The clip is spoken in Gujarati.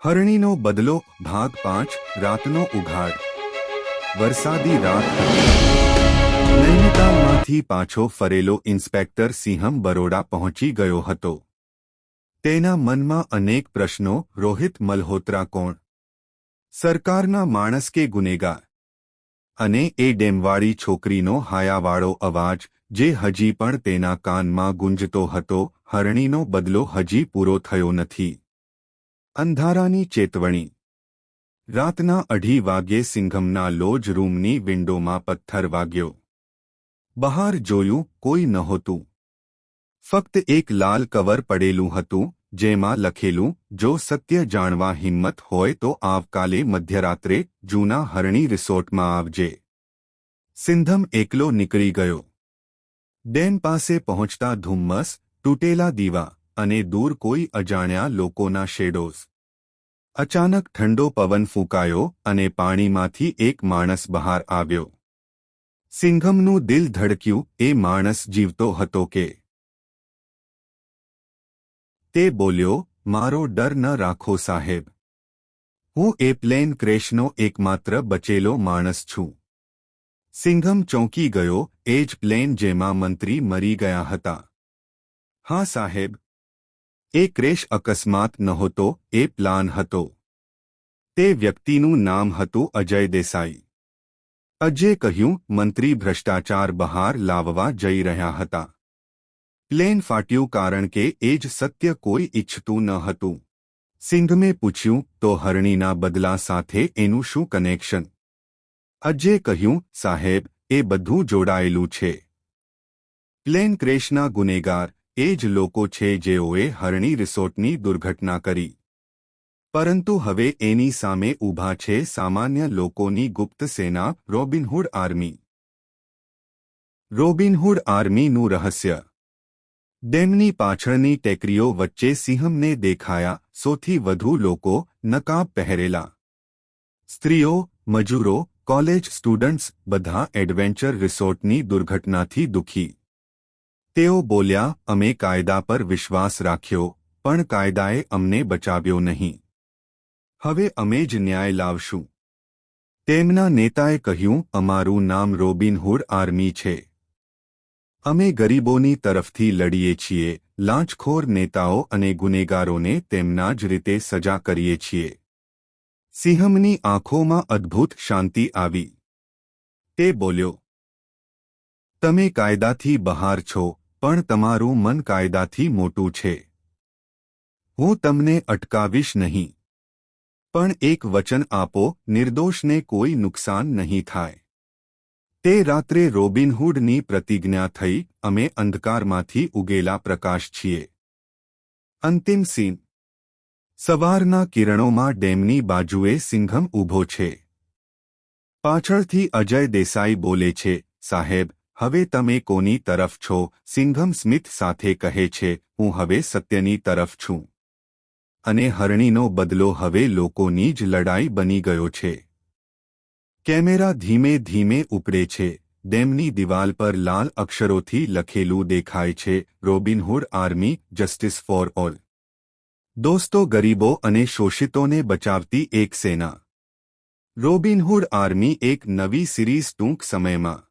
હરણીનો બદલો ભાગ 5 રાતનો ઉઘાડ. વરસાદી રાત હતી. નૈનીતાલમાંથી પાછો ફરેલો ઇન્સ્પેક્ટર સિંહમ બરોડા પહોંચી ગયો હતો. તેના મનમાં અનેક પ્રશ્નો. રોહિત મલ્હોત્રા કોણ? સરકારના માણસ કે ગુનેગાર? અને એ ડેમવાળી છોકરીનો હાયાવાળો અવાજ જે હજી પણ તેના કાનમાં ગુંજતો હતો. હરણીનો બદલો હજી પૂરો થયો નથી. અંધારાની ચેતવણી. રાતના 2:30 વાગ્યે સિંઘમના લોજ રૂમની વિન્ડોમાં પથ્થર વાગ્યો. બહાર જોયું, કોઈ નહોતું. ફક્ત એક લાલ કવર પડેલું હતું, જેમાં લખેલું, જો સત્ય જાણવા હિંમત હોય તો આવકાલે મધ્યરાત્રે જૂના હરણી રિસોર્ટમાં આવજે. સિંઘમ એકલો નીકળી ગયો. ડેમ પાસે પહોંચતા ધુમ્મસ, તૂટેલા દીવા અને દૂર કોઈ અજાણ્યા લોકોના શેડોઝ. અચાનક ઠંડો પવન ફૂંકાયો અને પાણીમાંથી એક માણસ બહાર આવ્યો. સિંઘમનું દિલ ધડક્યું. એ માણસ જીવતો હતો કે? તે બોલ્યો, મારો ડર ન રાખો સાહેબ. હું એ પ્લેન ક્રેશનો એકમાત્ર બચેલો માણસ છું. સિંઘમ ચોંકી ગયો. એ જ પ્લેન જેમાં મંત્રી મરી ગયા હતા. હા સાહેબ. એ ક્રેશ અકસ્માત નહોતો, એ પ્લાન હતો. તે વ્યક્તિનું નામ હતું અજય દેસાઈ. અજયે કહ્યું, મંત્રી ભ્રષ્ટાચાર બહાર લાવવા જઈ રહ્યા હતા. પ્લેન ફાટ્યું કારણ કે એ જ સત્ય કોઈ ઈચ્છતું ન હતું. સિંઘમે પૂછ્યું, તો હરણીના બદલા સાથે એનું શું કનેક્શન? અજયે કહ્યું, સાહેબ, એ બધું જોડાયેલું છે. પ્લેન ક્રેશના ગુનેગાર એ જ લોકો છે જેઓએ હરણી રિસોર્ટની દુર્ઘટના કરી. પરંતુ હવે એની સામે ઊભા છે સામાન્ય લોકોની ગુપ્ત સેના, રોબિનહૂડ આર્મી. રોબિનહૂડ આર્મીનું રહસ્ય. ડેમની પાછળની ટેકરીઓ વચ્ચે સિંહમને દેખાયા. સૌથી વધુ લોકો, નકાબ પહેરેલા. સ્ત્રીઓ, મજૂરો, કોલેજ સ્ટુડન્ટ્સ, બધા એડવેન્ચર રિસોર્ટની દુર્ઘટનાથી દુઃખી. તેઓ બોલ્યા, અમે કાયદા પર વિશ્વાસ રાખ્યો, પણ કાયદાએ અમને બચાવ્યો નહીં. હવે અમે જ ન્યાય લાવશું. તેમના નેતાએ કહ્યું, અમારું નામ રોબિનહૂડ આર્મી છે. અમે ગરીબોની તરફથી લડીએ છીએ, લાંચખોર નેતાઓ અને ગુનેગારોને તેમના જ રીતે સજા કરીએ છીએ. સિંહમની આંખોમાં અદ્ભુત શાંતિ આવી. તે બોલ્યો, તમે કાયદાથી બહાર છો, પણ તમારું મન કાયદાથી મોટું છે. હું તમને અટકાવીશ નહીં. પણ એક વચન આપો, નિર્દોષને કોઈ નુકસાન નહીં થાય. તે રાત્રે રોબિનહૂડની પ્રતિજ્ઞા થઈ, અમે અંધકારમાંથી ઉગેલા પ્રકાશ છીએ. અંતિમ સીન. સવારના કિરણોમાં ડેમની બાજુએ સિંઘમ ઊભો છે. પાછળથી અજય દેસાઈ બોલે છે, સાહેબ, હવે તમે કોની તરફ છો? સિંઘમ સ્મિત સાથે કહે છે, હું હવે સત્યની તરફ છું. અને હરણીનો બદલો હવે લોકોની જ લડાઈ બની ગયો છે. કેમેરા ધીમે ધીમે ઉપડે છે. ડેમની દિવાલ પર લાલ અક્ષરોથી લખેલું દેખાય છે, Robin Hood army, justice for all. દોસ્તો, ગરીબો અને શોષિતોને બચાવતી એક સેના. રોબિનહૂડ આર્મી એક નવી સિરીઝ ટૂંક સમયમાં.